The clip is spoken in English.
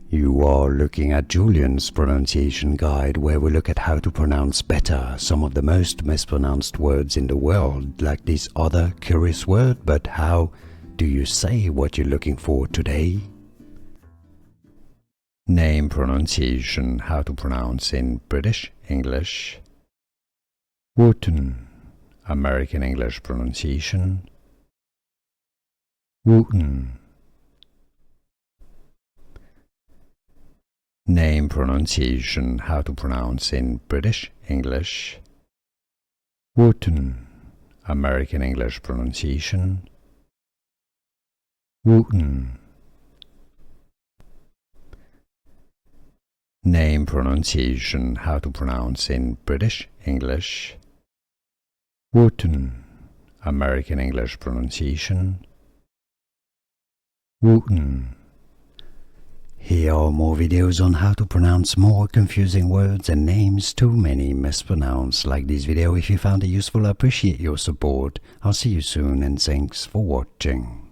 You are looking at Julian's pronunciation guide, where we look at how to pronounce better some of the most mispronounced words in the world, like this other curious word. But how do you say what you're looking for today? Name pronunciation, how to pronounce in British English. Wooten, American English pronunciation. Wooten. Name pronunciation, how to pronounce in British English. Wooten, American English pronunciation. Wooten. Name pronunciation, how to pronounce in British English. Wooten, American English pronunciation. Wooten. Here are more videos on how to pronounce more confusing words and names too many mispronounced. Like this video if you found it useful. I appreciate your support. I'll see you soon and thanks for watching.